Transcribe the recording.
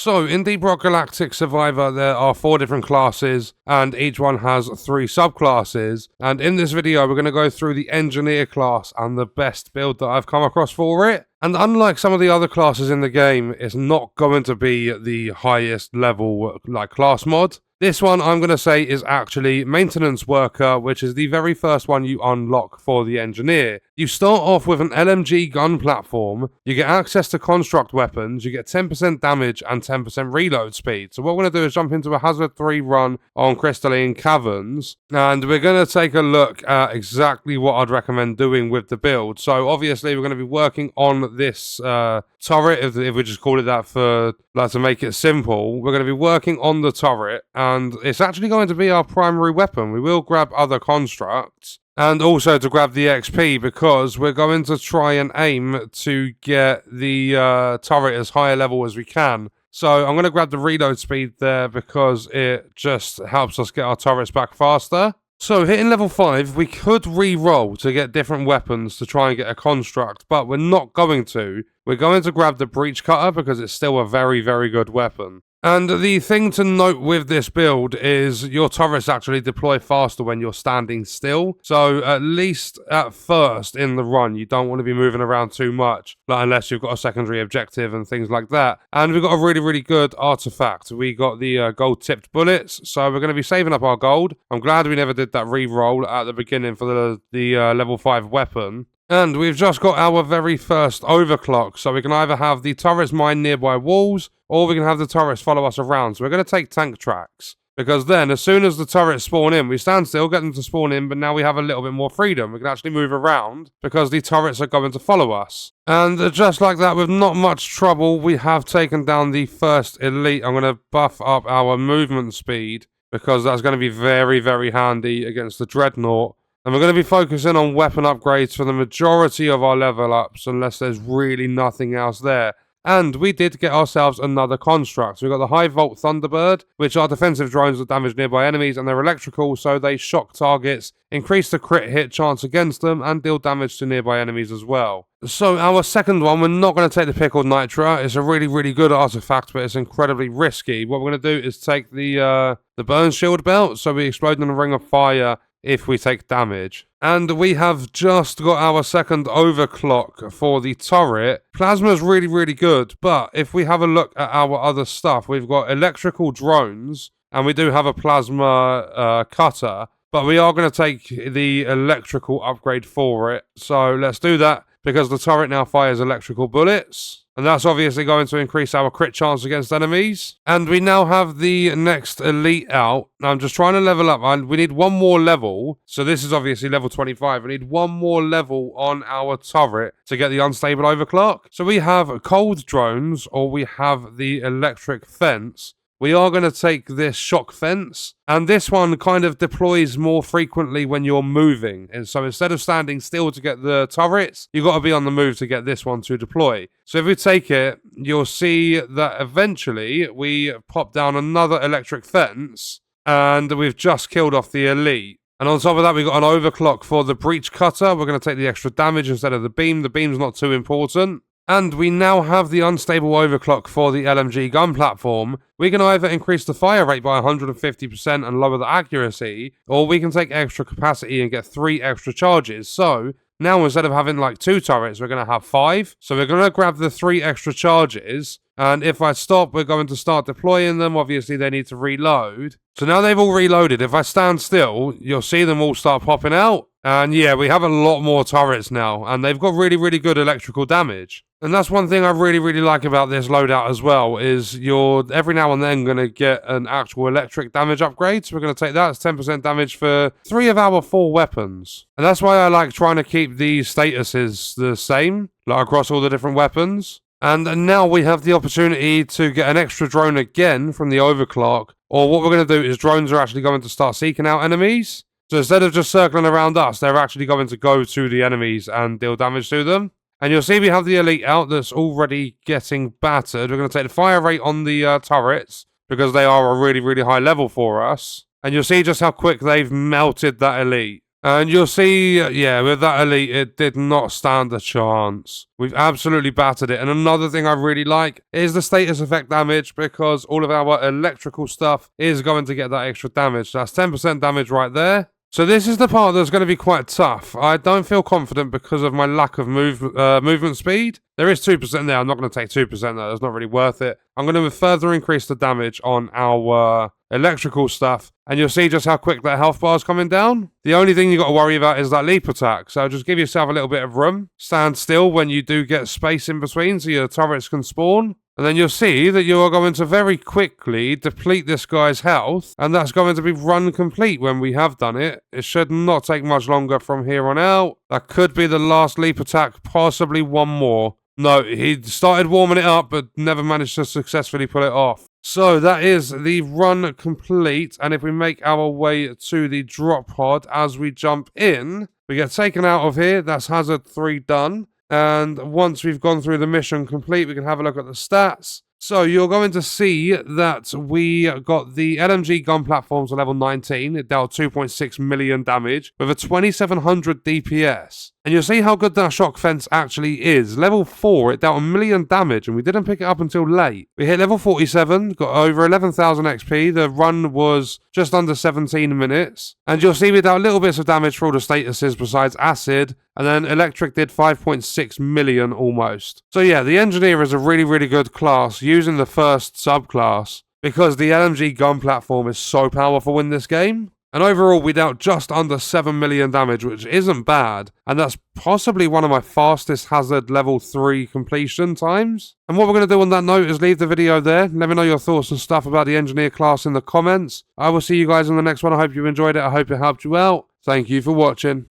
So, in Deep Rock Galactic Survivor, there are 4 different classes, and each one has 3 subclasses. And in this video, we're going to go through the Engineer class and the best build that I've come across for it. And unlike some of the other classes in the game, it's not going to be the highest level, class mod. This one, I'm going to say, is actually Maintenance Worker, which is the very first one you unlock for the Engineer. You start off with an LMG gun platform, you get access to construct weapons, you get 10% damage and 10% reload speed. So what we're going to do is jump into a Hazard 3 run on Crystalline Caverns, and we're going to take a look at exactly what I'd recommend doing with the build. So obviously we're going to be working on this turret, if we just call it that for to make it simple. We're going to be working on the turret, and it's actually going to be our primary weapon. We will grab other constructs, and also to grab the XP, because we're going to try and aim to get the turret as high a level as we can. So I'm going to grab the reload speed there because it just helps us get our turrets back faster. So hitting level 5, we could re-roll to get different weapons to try and get a construct, but we're not going to. We're going to grab the breach cutter because it's still a very, very good weapon. And the thing to note with this build is your turrets actually deploy faster when you're standing still. So at least at first in the run, you don't want to be moving around too much, unless you've got a secondary objective and things like that. And we've got a really, really good artifact. We got the gold tipped bullets, so we're going to be saving up our gold. I'm glad we never did that re-roll at the beginning for the level 5 weapon. And we've just got our very first overclock, so we can either have the turrets mine nearby walls, or we can have the turrets follow us around. So we're going to take tank tracks, because then as soon as the turrets spawn in, we stand still, get them to spawn in, but now we have a little bit more freedom. We can actually move around because the turrets are going to follow us. And just like that, with not much trouble, we have taken down the first elite. I'm going to buff up our movement speed, because that's going to be very, very handy against the Dreadnought. And we're going to be focusing on weapon upgrades for the majority of our level ups, unless there's really nothing else there. And we did get ourselves another construct. So we've got the High Volt Thunderbird, which are defensive drones that damage nearby enemies, and they're electrical, so they shock targets, increase the crit hit chance against them, and deal damage to nearby enemies as well. So our second one, we're not going to take the Pickled Nitra. It's a really, really good artifact, but it's incredibly risky. What we're going to do is take the Burn Shield belt, so we explode in a ring of fire if we take damage. And we have just got our second overclock for the turret. Plasma's really, really good, but if we have a look at our other stuff, we've got electrical drones, and we do have a plasma cutter, but we are going to take the electrical upgrade for it. So let's do that, because the turret now fires electrical bullets. And that's obviously going to increase our crit chance against enemies. And we now have the next elite out. Now I'm just trying to level up. We need one more level. So this is obviously level 25. We need one more level on our turret to get the unstable overclock. So we have cold drones, or we have the electric fence. We are going to take this shock fence, and this one kind of deploys more frequently when you're moving. And so instead of standing still to get the turrets, you've got to be on the move to get this one to deploy. So if we take it, you'll see that eventually we pop down another electric fence, and we've just killed off the elite. And on top of that, we've got an overclock for the breach cutter. We're going to take the extra damage instead of the beam. The beam's not too important. And we now have the unstable overclock for the LMG gun platform. We can either increase the fire rate by 150% and lower the accuracy, or we can take extra capacity and get 3 extra charges. So now instead of having 2 turrets, we're going to have 5. So we're going to grab the 3 extra charges. And if I stop, we're going to start deploying them. Obviously, they need to reload. So now they've all reloaded. If I stand still, you'll see them all start popping out. And yeah, we have a lot more turrets now, and they've got really, really good electrical damage. And that's one thing I really, really like about this loadout as well, is you're every now and then going to get an actual electric damage upgrade. So we're going to take that as 10% damage for 3 of our 4 weapons. And that's why I like trying to keep these statuses the same, across all the different weapons. And now we have the opportunity to get an extra drone again from the overclock. Or what we're going to do is drones are actually going to start seeking out enemies. So instead of just circling around us, they're actually going to go to the enemies and deal damage to them. And you'll see we have the elite out that's already getting battered. We're going to take the fire rate on the turrets, because they are a really, really high level for us. And you'll see just how quick they've melted that elite. And you'll see, yeah, with that elite, it did not stand a chance. We've absolutely battered it. And another thing I really like is the status effect damage, because all of our electrical stuff is going to get that extra damage. That's 10% damage right there. So this is the part that's going to be quite tough. I don't feel confident because of my lack of movement speed. There is 2% there. I'm not going to take 2% though. It's not really worth it. I'm going to further increase the damage on our electrical stuff, and you'll see just how quick that health bar is coming down. The only thing you got to worry about is that leap attack. So just give yourself a little bit of room. Stand still when you do get space in between so your turrets can spawn. And then you'll see that you are going to very quickly deplete this guy's health, and that's going to be run complete when we have done it. It should not take much longer from here on out. That could be the last leap attack, possibly one more. No, he started warming it up, but never managed to successfully pull it off. So that is the run complete, and if we make our way to the drop pod as we jump in, we get taken out of here. That's hazard 3 done. And once we've gone through the mission complete, we can have a look at the stats. So you're going to see that we got the LMG gun platform to level 19. It dealt 2.6 million damage with a 2700 DPS. And you'll see how good that shock fence actually is. Level 4, it dealt 1 million damage, and we didn't pick it up until late. We hit level 47, got over 11,000 XP. The run was just under 17 minutes. And you'll see we dealt little bits of damage for all the statuses besides acid. And then electric did 5.6 million almost. So yeah, the engineer is a really, really good class using the first subclass, because the LMG gun platform is so powerful in this game. And overall, we dealt just under 7 million damage, which isn't bad. And that's possibly one of my fastest hazard level 3 completion times. And what we're going to do on that note is leave the video there. Let me know your thoughts and stuff about the engineer class in the comments. I will see you guys in the next one. I hope you enjoyed it. I hope it helped you out. Thank you for watching.